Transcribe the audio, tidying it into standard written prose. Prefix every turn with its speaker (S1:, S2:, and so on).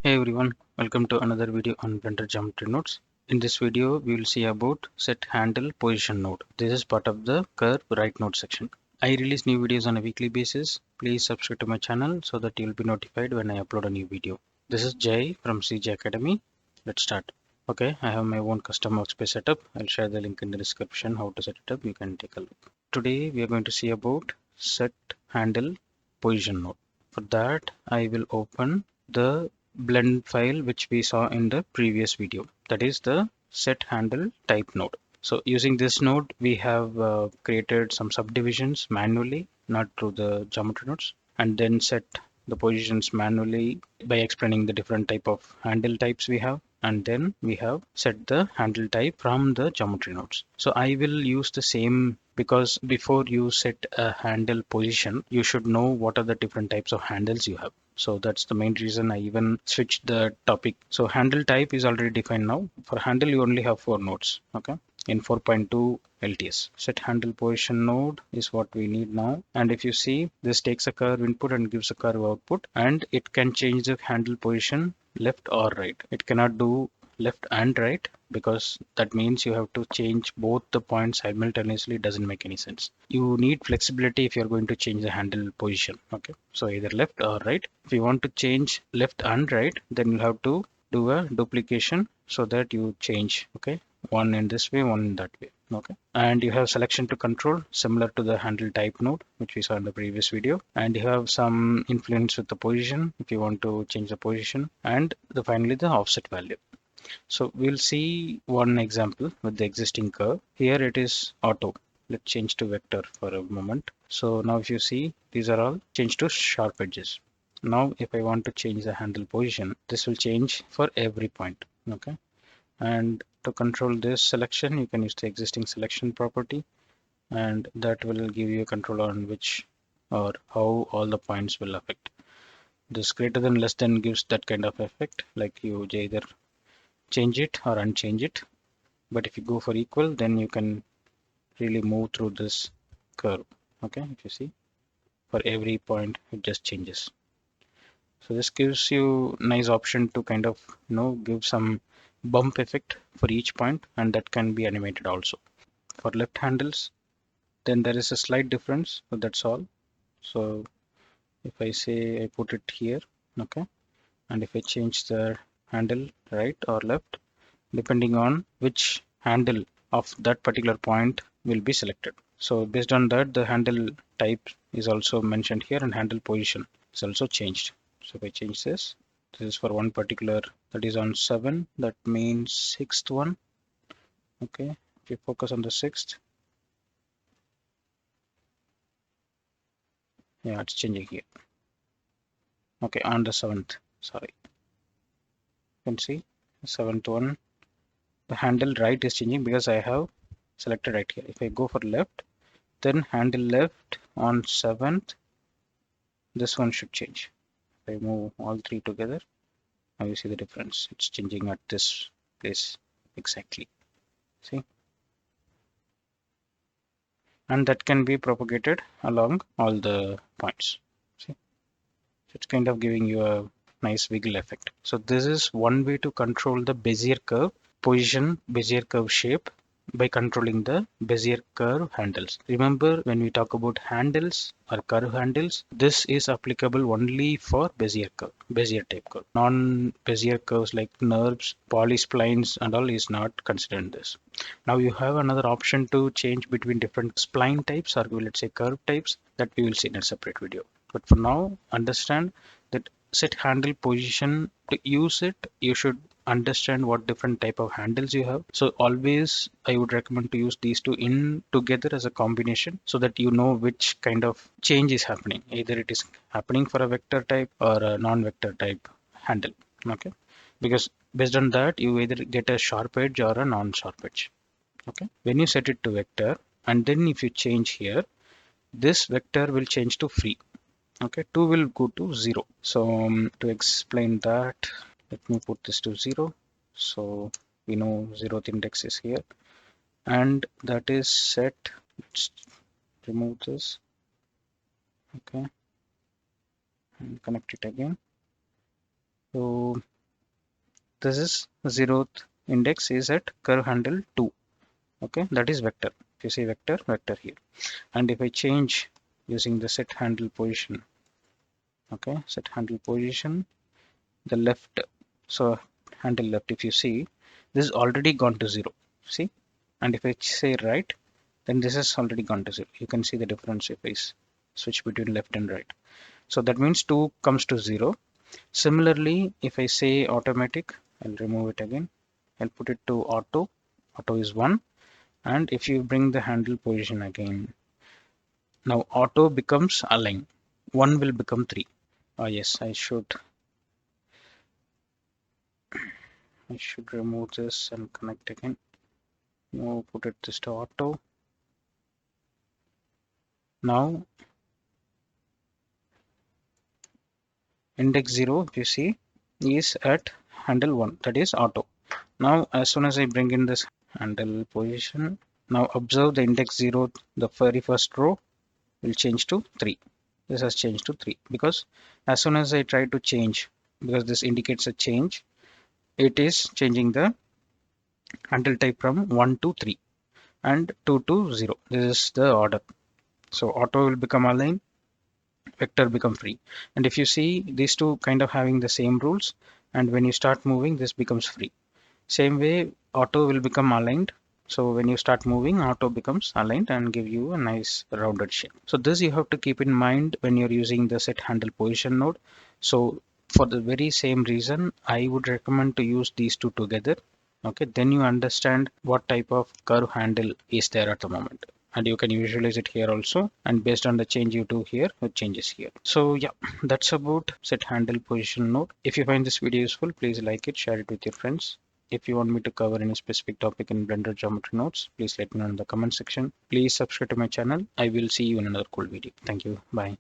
S1: Hey everyone, welcome to another video on Blender Geometry Nodes. In this video, we will see about set handle position node. This is part of the curve right node section. I release new videos on a weekly basis. Please subscribe to my channel so that you will be notified when I upload a new video. This is Jay from CG Academy. Let's start. Okay, I have my own custom workspace setup. I'll share the link in the description how to set it up. You can take a look. Today we are going to see about set handle position node. For that, I will open the blend file which we saw in the previous video, that is the set handle type node. So using this node we have created some subdivisions manually, not through the geometry nodes, and then set the positions manually by explaining the different type of handle types we have, and then we have set the handle type from the geometry nodes. So I will use the same, because before you set a handle position you should know what are the different types of handles you have. So that's the main reason I even switched the topic. So handle type is already defined now. For handle you only have 4 nodes, okay, in 4.2 LTS. Set handle position node is what we need now. And if you see, this takes a curve input and gives a curve output, and it can change the handle position left or right. It cannot do left and right, because that means you have to change both the points simultaneously. It doesn't make any sense. You need flexibility if you're going to change the handle position. Okay, so either left or right. If you want to change left and right, then you have to do a duplication so that you change, okay, one in this way, one in that way. Okay, and you have selection to control similar to the handle type node which we saw in the previous video, and you have some influence with the position if you want to change the position, and finally the offset value. So we'll see one example with the existing curve. Here it is auto. Let's change to vector for a moment. So now if you see, these are all changed to sharp edges. Now if I want to change the handle position, this will change for every point. Okay, and to control this selection you can use the existing selection property, and that will give you a control on which or how all the points will affect. This greater than less than gives that kind of effect, like you either change it or unchange it. But if you go for equal, then you can really move through this curve. Okay, if you see, for every point it just changes. So this gives you nice option to kind of give some bump effect for each point, and that can be animated also. For left handles, then there is a slight difference, but that's all. So if I say I put it here, okay, and if I change the handle right or left, depending on which handle of that particular point will be selected. So based on that, the handle type is also mentioned here, and handle position is also changed. So if I change this is for one particular, that is on 7, that means sixth one. Okay, if you focus on the sixth, yeah, it's changing here. Okay, on the 7th, sorry, you can see the 7th one, the handle right is changing because I have selected right here. If I go for left, then handle left on 7th, this one should change. If I move all three together, now you see the difference. It's changing at this place exactly. See? And that can be propagated along all the points. See? It's kind of giving you a nice wiggle effect. So this is one way to control the Bezier curve position, Bezier curve shape, by controlling the Bezier curve handles. Remember, when we talk about handles or curve handles, this is applicable only for Bezier curve, Bezier type curve. Non-Bezier curves like NURBS, polysplines and all is not considered in this. Now you have another option to change between different spline types, or let's say curve types, that we will see in a separate video. But for now, understand that set handle position, to use it you should understand what different type of handles you have. So always I would recommend to use these two in together as a combination, so that you know which kind of change is happening, either it is happening for a vector type or a non-vector type handle. Okay, because based on that you either get a sharp edge or a non-sharp edge. Okay, when you set it to vector, and then if you change here, this vector will change to free. Okay, 2 will go to 0. So to explain that, let me put this to 0. So we know 0th index is here, and that is set. Let's remove this. Okay, and connect it again. So this is 0th index is at curve handle 2. Okay, that is vector. If you see vector, vector here. And if I change using the set handle position, okay, set handle position, the left, so handle left, if you see, this is already gone to 0. See, and if I say right, then this has already gone to 0. You can see the difference if I switch between left and right. So that means 2 comes to 0. Similarly, if I say automatic, I'll remove it again. I'll put it to auto. Auto is 1. And if you bring the handle position again, now auto becomes align. 1 will become 3. Yes, I should remove this and connect again. Now put it this to auto. Now index 0, if you see, is at handle 1, that is auto. Now as soon as I bring in this handle position, now observe the index 0, the very first row will change to 3. This has changed to 3 because as soon as I try to change, because this indicates a change, it is changing the handle type from 1 to 3 and 2 to 0. This is the order. So auto will become align, vector become free. And if you see these two kind of having the same rules, and when you start moving, this becomes free. Same way, auto will become aligned. So when you start moving, auto becomes aligned and give you a nice rounded shape. So this you have to keep in mind when you're using the set handle position node. So for the very same reason, I would recommend to use these two together. Okay, then you understand what type of curve handle is there at the moment. And you can visualize it here also. And based on the change you do here, it changes here. So yeah, that's about set handle position node. If you find this video useful, please like it, share it with your friends. If you want me to cover any specific topic in Blender Geometry Nodes, please let me know in the comment section. Please subscribe to my channel. I will see you in another cool video. Thank you. Bye.